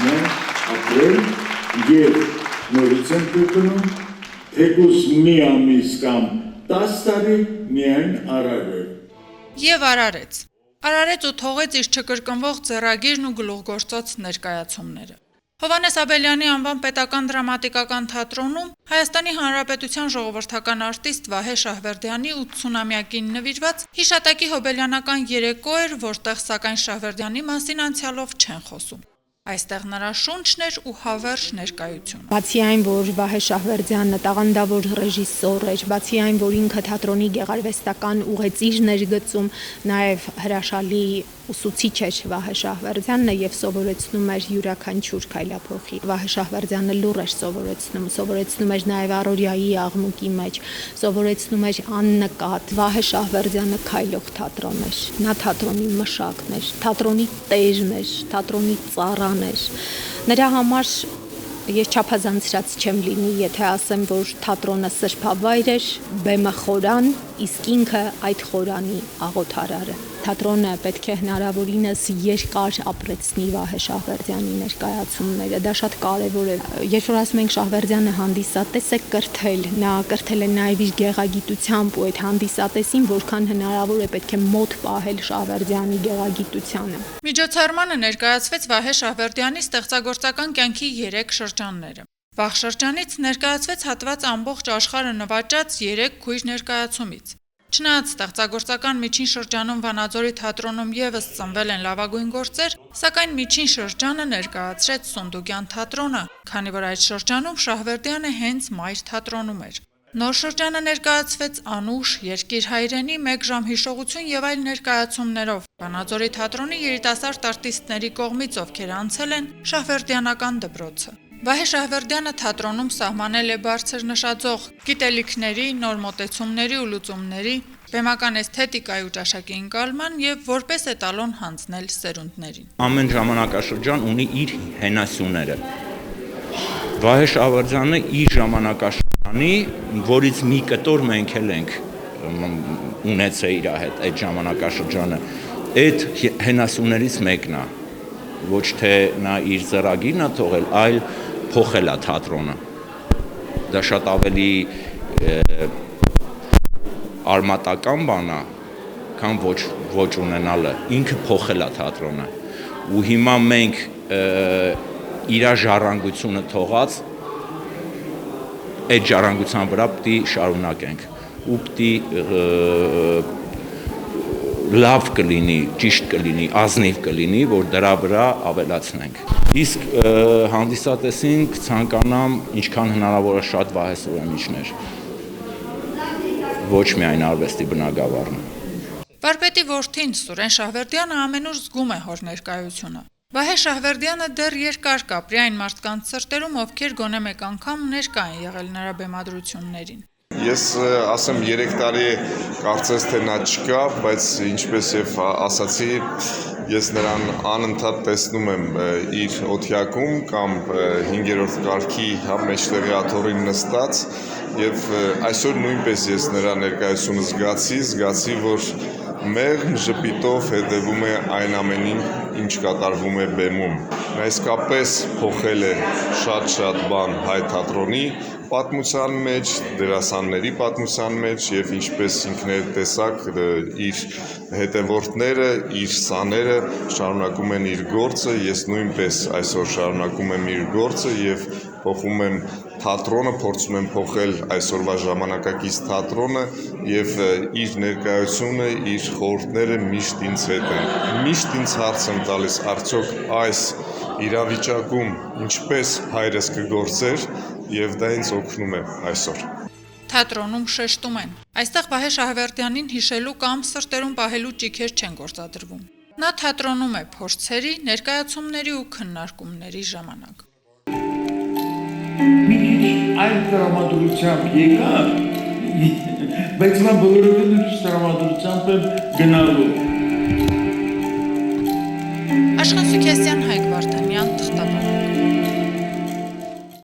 մենք ապրել և նորից են կրկնում, թեկուզ մի ամիս կամ 10 տարի միայն արարել։ Եվ արարեց։ Արարեց ու թողեց իր չկրկնվող ձեռագիրն ու գլուխգործոց ներկայացումները։ Հովհաննես Աբելյանի անվան պետական դրամատիկական թատրոնում Հայաստանի Հանրապետության ժողովրդական արտիստ Վահե Շահվերդյանի 80-ամյակին նվիրված հիշատակի հոբելյանական երեկո էր, որտեղ սակայն Շահվերդյանի մասին անցյալով չեն խոսում։ Այստեղ նրա շունչն էր ու հավերժ ներկայությունը։ Բացի այն, որ Վահե Շահվերդյանը տաղանդավոր ռեժիսոր էր, բացի այն, որ ինքը թատրոնի գեղարվեստական ուղեցիջն էր գծում, նաև հրաշալի ուսուցիչ էր Վահե Շահվերդյանը եւ սովորեցնում էր յուրաքանչյուր քայլափոխի։ Վահե Շահվերդյանը լուր էր սովորեցնում էր նաև առօրյայի աղմուկի մեջ, սովորեցնում էր աննկատ։ Վահե Շահվերդյանը քայլող թատրոն էր։ Նա թատրոնի մշակն էր, թատրոնի տերն էր, թատրոնի ծառան էր։ Նրա համար ես չափազանցրած չեմ լինի, եթե ասեմ, որ թատրոնը սրբավայր էր, բեմը խորան, իսկ ինքը այդ խորանի աղոթարարը։ Թատրոնը պետք է հնարավորինս երկար ապրեցնի Վահե Շահվերդյանի ներկայացումները, դա շատ կարևոր է։ Երբ որ ասում ենք Շահվերդյանը հանդիսատես է կրթել, նա կրթել է նաև իր գեղագիտությամբ ու այդ հանդիսատեսին որքան հնարավոր է պետք է մոտ պահել Շահվերդյանի գեղագիտությանը։ Միջոցառմանը ներկայացվեց Վահե Շահվերդյանի ստեղծագործական կյանքի 3 շրջանները։ Վաղ շրջանից ներկայացվեց հատված ամբողջ աշխարհը նվաճած 3 քույր ներկայացումից։ Չնայած ստեղծագործական միջին շրջանում Վանաձորի թատրոնում ևս ծնվել են լավագույն գործեր, սակայն միջին շրջանը ներկայացրեց Սունդուկյան թատրոնը, քանի որ այդ շրջանում Շահվերդյանը հենց մայր թատրոնում էր։ Նոր շրջանը ներկայացվեց Անուշ, Երկիր հայրենի, 1 ժամ հիշողություն եւ այլ ներկայացումներով Վանաձորի թատրոնի երիտասարդ արտիստների կողմից, ովքեր անցել են Շահվերդյանական դպրոցը։ Վահե Շահվերդյանը թատրոնում սահմանել է բարձր նշաձող գիտելիքների, նոր մոտեցումների ու լուծումների, բեմական էսթետիկայի ու ճաշակի ընկալման եւ որպես էտալոն հանձնել սերունդներին։ Ամեն ժամանակաշրջան ունի իր հենասյուները։ Վահե Շահվերդյանը իր ժամանակաշրջանի, որից մի կտոր մենք էլ ենք ունեցել իր հետ այդ ժամանակաշրջանը, այդ հենասյուներից մեկն է։ Ոչ թե նա իր ձեռագիրն է թողել, այլ փոխել է թատրոնը։ Դա շատ ավելի արմատական բան է, քան ոչ ունենալը։ Ինքը փոխել է թատրոնը։ Ու հիմա մենք իր ժառանգությունը թողած այդ ժառանգության վրա պետք է շարունակենք ու պետք է լավ կլինի, ճիշտ կլինի, ազնիվ կլինի, որ դրա վրա ավելացնենք։ Իսկ հանդիսատեսին կցանկանամ ինչքան հնարավոր է շատ Վահե Սուրենիչներ, ոչ միայն արվեստի բնագավառն։ Վարպետի որդին Սուրեն Շահվերդյանը ամենուր զգում է հոր ներկայությունը։ Վահե Շահվերդյանը դեռ երկար կապրի այն մարդկանց սրտերում, ովքեր գոնե մեկ անգամ ներկա են եղել նրա բեմադրություններին։ Ես ասեմ 3 տարի կարծես թե նա չկա, բայց ինչպես եւ ասացի, ես նրան անընդհատ տեսնում եմ իր օթյակում կամ 5-րդ կարգի մեջտեղի աթոռին նստած եւ այսօր նույնպես ես նրա ներկայությունը զգացի, որ մեղմ ժպիտով հետևում է այն ամենին, ինչ կատարվում է բեմում։ Նա իսկապես փոխել է շատ բան հայ թատրոնի պատմության մեջ, դերասանների պատմության մեջ եւ ինչպես ինքն է տեսակ իր հետևորդները, իր սաները շարունակում են իր գործը, ես նույնպես այսօր շարունակում եմ իր գործը եւ փոխում եմ թատրոնը, փորձում եմ փոխել այսօրվա ժամանակակից թատրոնը եւ իր ներկայությունը, իր խորհուրդները միշտ ինձ հետ են։ Միշտ ինձ հարց եմ տալիս, արդյոք այս իրավիճակում ինչպես հայրս կգործեր եւ դա ինձ օգնում է այսօր։ Թատրոնում շեշտում են։ Այստեղ Վահե Շահվերդյանին հիշելու կամ սրտերում պահելու ճիգեր չեն գործադրվում։ Նա թատրոնում է փորձերի, ներկայացումների ու քննարկումների ժամանակ։ Մի այլ տրամադրությամբ եկա, բայց նա բոլորովին ուրիշ տրամադրությամբ եմ գնալու։ Աշխեն Սուքեսյան, Հայկ